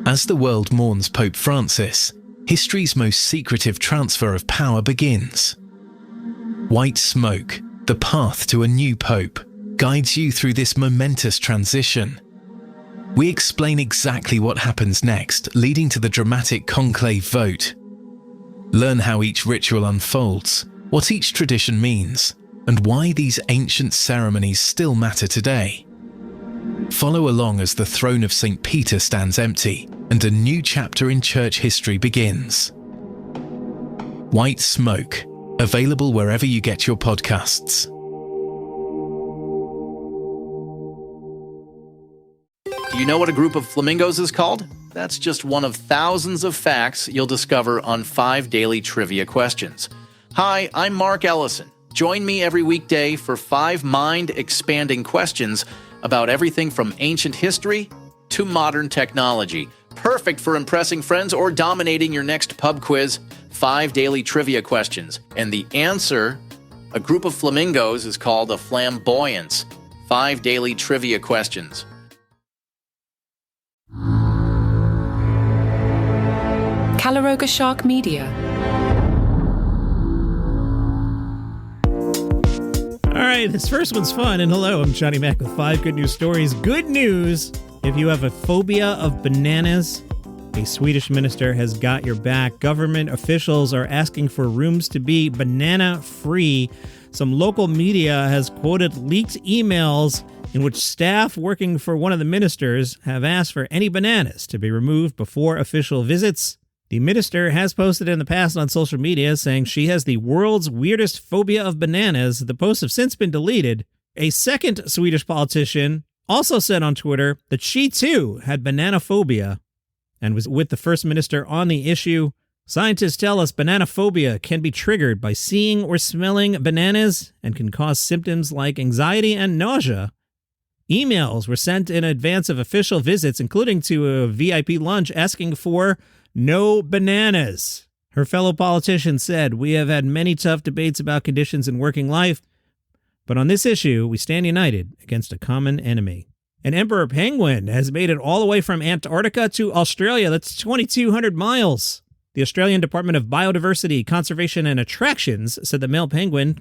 As the world mourns Pope Francis, history's most secretive transfer of power begins. White smoke, the path to a new pope, guides you through this momentous transition. We explain exactly what happens next, leading to the dramatic conclave vote. Learn how each ritual unfolds, what each tradition means, and why these ancient ceremonies still matter today. Follow along as the throne of St. Peter stands empty and a new chapter in church history begins. White Smoke, available wherever you get your podcasts. Do you know what a group of flamingos is called? That's just one of thousands of facts you'll discover on 5 daily trivia questions. Hi, I'm Mark Ellison. Join me every weekday for 5 mind-expanding questions about everything from ancient history to modern technology. Perfect for impressing friends or dominating your next pub quiz. 5 daily trivia questions. And the answer, a group of flamingos, is called a flamboyance. 5 daily trivia questions. Caloroga Shark Media. All right, this first one's fun. And hello, I'm Johnny Mac with 5 good news stories. Good news! If you have a phobia of bananas, a Swedish minister has got your back. Government officials are asking for rooms to be banana-free. Some local media has quoted leaked emails in which staff working for one of the ministers have asked for any bananas to be removed before official visits. The minister has posted in the past on social media saying she has the world's weirdest phobia of bananas. The posts have since been deleted. A second Swedish politician also said on Twitter that she too had banana phobia and was with the first minister on the issue. Scientists tell us banana phobia can be triggered by seeing or smelling bananas and can cause symptoms like anxiety and nausea. Emails were sent in advance of official visits, including to a VIP lunch, asking for no bananas. Her fellow politician said, "We have had many tough debates about conditions in working life, but on this issue, we stand united against a common enemy." An emperor penguin has made it all the way from Antarctica to Australia. That's 2,200 miles. The Australian Department of Biodiversity, Conservation and Attractions said the male penguin,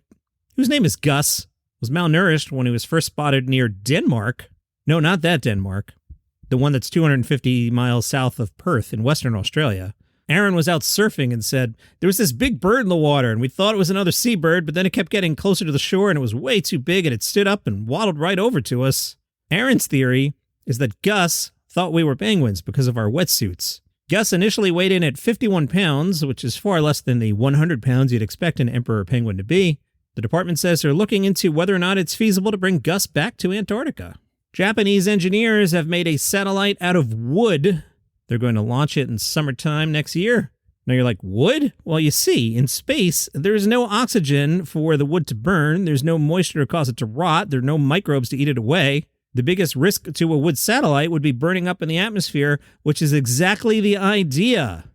whose name is Gus, was malnourished when he was first spotted near Denmark. No, not that Denmark. The one that's 250 miles south of Perth in Western Australia. Aaron was out surfing and said, "There was this big bird in the water, and we thought it was another seabird, but then it kept getting closer to the shore, and it was way too big, and it stood up and waddled right over to us." Aaron's theory is that Gus thought we were penguins because of our wetsuits. Gus initially weighed in at 51 pounds, which is far less than the 100 pounds you'd expect an emperor penguin to be. The department says they're looking into whether or not it's feasible to bring Gus back to Antarctica. Japanese engineers have made a satellite out of wood. They're going to launch it in summertime next year. Now you're like, wood? Well, you see, in space, there's no oxygen for the wood to burn. There's no moisture to cause it to rot. There are no microbes to eat it away. The biggest risk to a wood satellite would be burning up in the atmosphere, which is exactly the idea.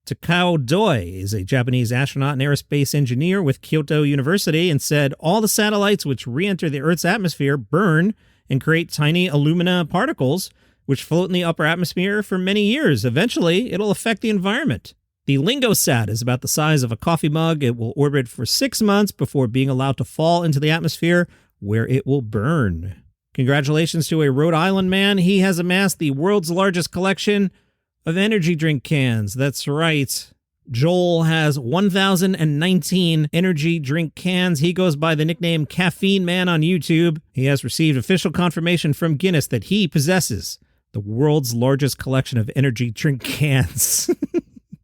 Takao Doi is a Japanese astronaut and aerospace engineer with Kyoto University and said all the satellites which re-enter the Earth's atmosphere burn and create tiny alumina particles, which float in the upper atmosphere for many years. Eventually, it'll affect the environment. The Lingosat is about the size of a coffee mug. It will orbit for 6 months before being allowed to fall into the atmosphere, where it will burn. Congratulations to a Rhode Island man. He has amassed the world's largest collection of energy drink cans. That's right. Joel has 1,019 energy drink cans. He goes by the nickname Caffeine Man on YouTube. He has received official confirmation from Guinness that he possesses the world's largest collection of energy drink cans.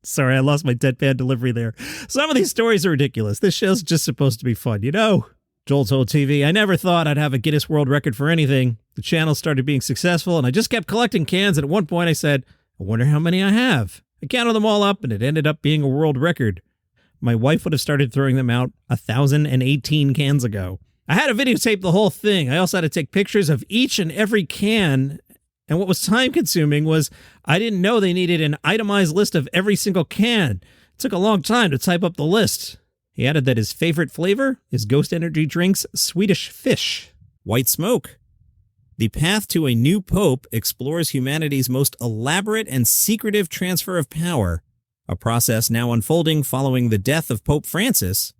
Sorry, I lost my deadpan delivery there. Some of these stories are ridiculous. This show's just supposed to be fun, you know? Joel told TV, "I never thought I'd have a Guinness World Record for anything. The channel started being successful, and I just kept collecting cans, and at one point I said, I wonder how many I have. I counted them all up, and it ended up being a world record. My wife would have started throwing them out 1,018 cans ago. I had to videotape the whole thing. I also had to take pictures of each and every can, and what was time-consuming was I didn't know they needed an itemized list of every single can. It took a long time to type up the list." He added that his favorite flavor is Ghost Energy Drink's Swedish Fish. White Smoke. The Path to a New Pope explores humanity's most elaborate and secretive transfer of power, a process now unfolding following the death of Pope Francis.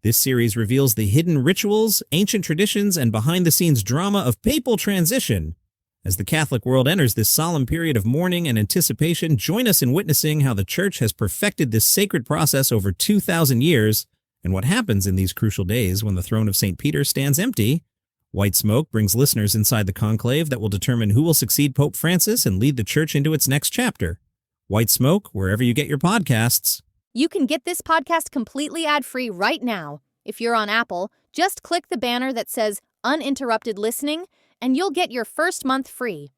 This series reveals the hidden rituals, ancient traditions, and behind-the-scenes drama of papal transition. As the Catholic world enters this solemn period of mourning and anticipation, join us in witnessing how the Church has perfected this sacred process over 2,000 years, and what happens in these crucial days when the throne of St. Peter stands empty. White Smoke brings listeners inside the conclave that will determine who will succeed Pope Francis and lead the Church into its next chapter. White Smoke, wherever you get your podcasts. You can get this podcast completely ad-free right now. If you're on Apple, just click the banner that says Uninterrupted Listening, and you'll get your first month free.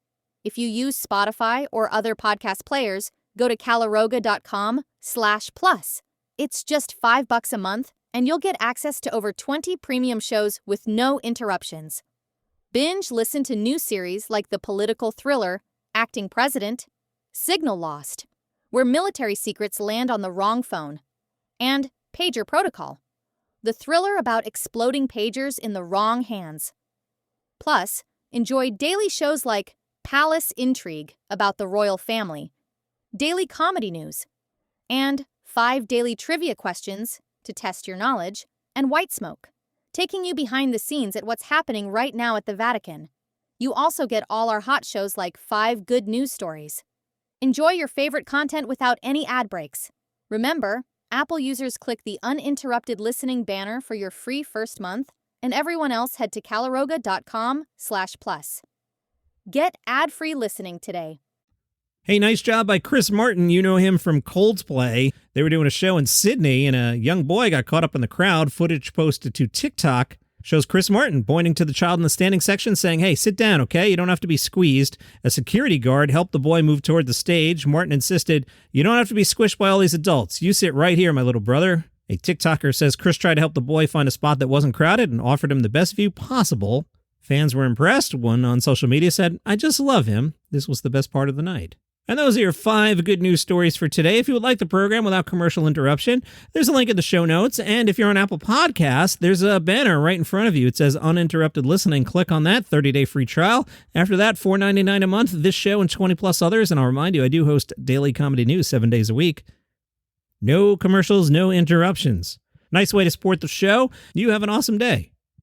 If you use Spotify or other podcast players, go to caloroga.com/plus. It's just $5 a month, and you'll get access to over 20 premium shows with no interruptions. Binge listen to new series like the political thriller Acting President, Signal Lost, where military secrets land on the wrong phone, and Pager Protocol, the thriller about exploding pagers in the wrong hands. Plus, enjoy daily shows like Palace Intrigue about the royal family, daily comedy news, and 5 daily trivia questions to test your knowledge, and White Smoke, taking you behind the scenes at what's happening right now at the Vatican. You also get all our hot shows like 5 good news stories. Enjoy your favorite content without any ad breaks. Remember, Apple users click the uninterrupted listening banner for your free first month, and everyone else head to caloroga.com/plus. Get ad-free listening today. Hey, nice job by Chris Martin. You know him from Coldplay. They were doing a show in Sydney, and a young boy got caught up in the crowd. Footage posted to TikTok shows Chris Martin pointing to the child in the standing section saying, "Hey, sit down, okay? You don't have to be squeezed." A security guard helped the boy move toward the stage. Martin insisted, "You don't have to be squished by all these adults. You sit right here, my little brother." A TikToker says Chris tried to help the boy find a spot that wasn't crowded and offered him the best view possible. Fans were impressed. One on social media said, "I just love him. This was the best part of the night." And those are your 5 good news stories for today. If you would like the program without commercial interruption, there's a link in the show notes. And if you're on Apple Podcasts, there's a banner right in front of you. It says Uninterrupted Listening. Click on that, 30-day free trial. After that, $4.99 a month, this show and 20-plus others. And I'll remind you, I do host daily comedy news 7 days a week. No commercials, no interruptions. Nice way to support the show. You have an awesome day.